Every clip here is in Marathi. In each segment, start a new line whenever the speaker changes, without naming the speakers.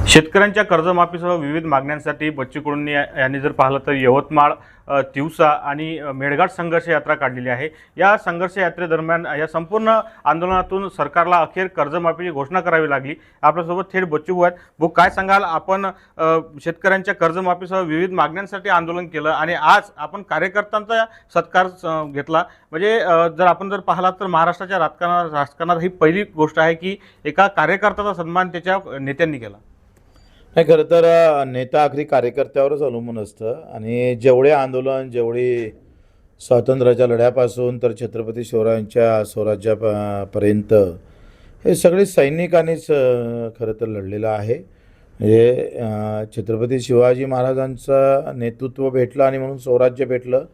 शेतकऱ्यांच्या कर्जमाफीसह विविध मागण्यांसाठी बच्चू कडू यांनी जर पाहिलं तर यवतमाळ, तिवसा आणि मेळघाट संघर्ष यात्रा काढलेली आहे। या संघर्ष यात्रेदरम्यान या संपूर्ण आंदोलनातून सरकारला अखेर कर्जमाफीची घोषणा करावी लागली। आपल्यासोबत थेट बच्चू आहेत। भाऊ, काय सांगाल? आपण शेतकऱ्यांच्या कर्जमाफीसह विविध मागण्यांसाठी आंदोलन केलं आणि आज आपण कार्यकर्त्यांचा सत्कार घेतला। म्हणजे जर आपण पाहिलात तर महाराष्ट्राच्या राजकारणात ही पहिली गोष्ट आहे की एका कार्यकर्त्याचा सन्मान त्याच्या नेत्यांनी केला।
नाही, खरं तर नेता आखरी कार्यकर्त्यावरच अवलंबून असतं आणि जेवढे आंदोलन, जेवढी स्वातंत्र्याच्या लढ्यापासून तर छत्रपती शिवरायांच्या स्वराज्यापर्यंत हे सगळे सैनिकांनीच खरं तर लढलेलं आहे। म्हणजे छत्रपती शिवाजी महाराजांचं नेतृत्व भेटलं आणि म्हणून स्वराज्य भेटलं,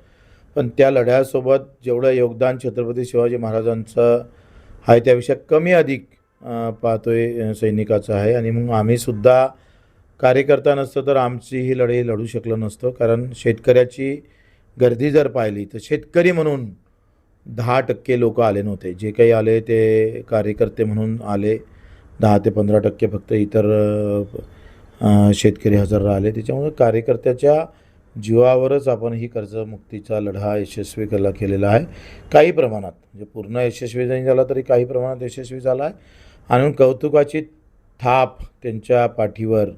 पण त्या लढ्यासोबत जेवढं योगदान छत्रपती शिवाजी महाराजांचं आहे त्यापेक्षा कमी अधिक पाहतोय सैनिकाचं आहे। आणि मग आम्हीसुद्धा कार्यकर्ता नसतो तर आमची ही लढाई लढू शकलो नसतो, कारण शेतकऱ्याची गर्दी जर पाहिली तर शेतकरी म्हणून 10% लोक आले नव्हते। जे काही आले ते कार्यकर्ते म्हणून आले, 10 ते 15% फक्त इतर शेतकरी हजर राहिले। त्याच्यामुळे कार्यकर्त्याच्या जीवावरच आपण ही कर्जमुक्तीचा लढा यशस्वी केलेला आहे। काही प्रमाणात, म्हणजे पूर्ण यशस्वी नाही झाला तरी काही प्रमाणात यशस्वी झाला आहे आणि कौतुकाची थाप त्यांच्या पाठीवर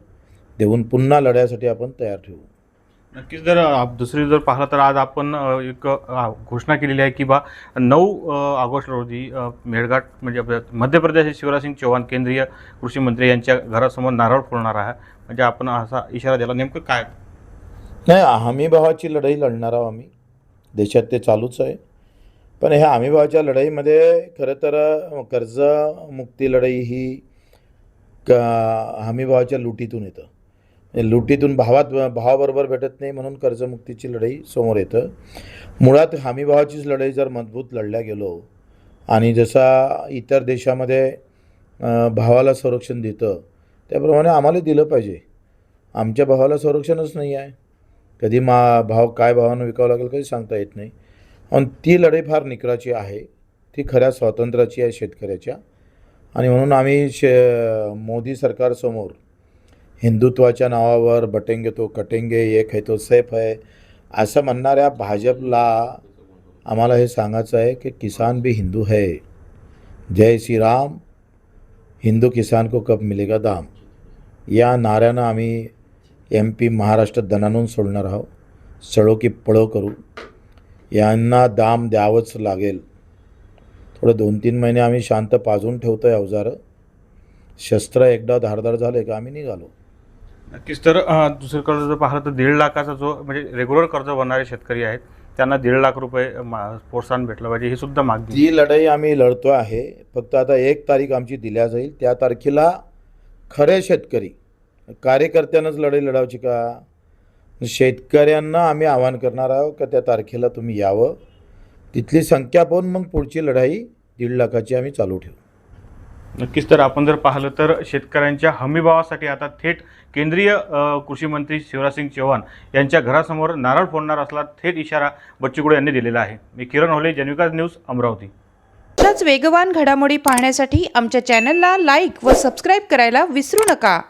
देऊन पुन्हा लढ्यासाठी आपण तयार ठेवू।
नक्कीच। दुसरी पाहिलं तर आज आपण एक घोषणा केलेली आहे की 9 ऑगस्ट रोजी मेळघाट म्हणजे मध्य प्रदेश शिवराज सिंग चौहान केंद्रीय कृषी मंत्री यांच्या घरासमोर नारळ फोडणार आहे। म्हणजे आपण असा इशारा दिला, नेमकं काय?
नाही, हमीभावाची लढाई लढणार आहोत आम्ही। देशात ते चालूच आहे, पण ह्या हमीभावाच्या लढाईमध्ये खरं तर कर्जमुक्ती लढाई ही हमीभावाच्या लुटीतून येतं। लुटीतून भावाबरोबर भेटत नाही, म्हणून कर्जमुक्तीची लढाई समोर येतं। मुळात हमीभावाचीच लढाई जर मजबूत लढल्या गेलो आणि जसा इतर देशामध्ये भावाला संरक्षण देतं त्याप्रमाणे आम्हाला दिलं पाहिजे। आमच्या भावाला संरक्षणच नाही आहे, कधी भाव काय भावानं विकावं लागेल कधी सांगता येत नाही। आणि ती लढाई फार निकराची आहे, ती खऱ्या स्वातंत्र्याची आहे शेतकऱ्याच्या। आणि म्हणून आम्ही मोदी सरकारसमोर हिंदुत्वाच्या नावावर बटेंगे तो कटेंगे, एक है तो सैफ है असं म्हणणाऱ्या भाजपला आम्हाला हे सांगायचं आहे की किसान भी हिंदू है, जय श्री राम, हिंदू किसान को कब मिलेगा दाम, या नाऱ्यानं आम्ही MP महाराष्ट्रात दणानून सोडणार आहोत। सडो की पळो करू, यांना दाम द्यावंच लागेल। थोडं 2-3 महिने आम्ही शांत पाजून ठेवतो आहे अवजारं, शस्त्र एकदा धारदार झाले का आम्ही निघालो।
नक्कीच। तर दुसरीकडे जर पाहिलं तर 1.5 लाखाचा जो म्हणजे रेग्युलर कर्ज भरणारे शेतकरी आहेत त्यांना 1.5 लाख रुपये प्रोत्साहन भेटलं पाहिजे, ही सुद्धा मागणी।
ती लढाई आम्ही लढतो आहे, फक्त आता 1 तारीख आमची दिल्या जाईल, त्या तारखेला खरे शेतकरी कार्यकर्त्यांनाच लढाई लढावची का? शेतकऱ्यांना आम्ही आवाहन करणार आहोत की त्या तारखेला तुम्ही यावं, तिथली संख्या पाहून मग पुढची लढाई 1.5 लाखाची आम्ही चालू ठेवू।
नक्कीच। तर आपण जर पाहिलं तर शेतकऱ्यांच्या हमीभावासाठी आता थेट केंद्रीय कृषी मंत्री शिवराज सिंग चौहान यांच्या घरासमोर नारळ फोडणार असला थेट इशारा बच्चू कडू यांनी दिलेला आहे। मी किरण होले, जनविकास न्यूज, अमरावती।
अशाच वेगवान घडामोडी पाहण्यासाठी आमच्या चॅनलला लाईक व सबस्क्राईब करायला विसरू नका।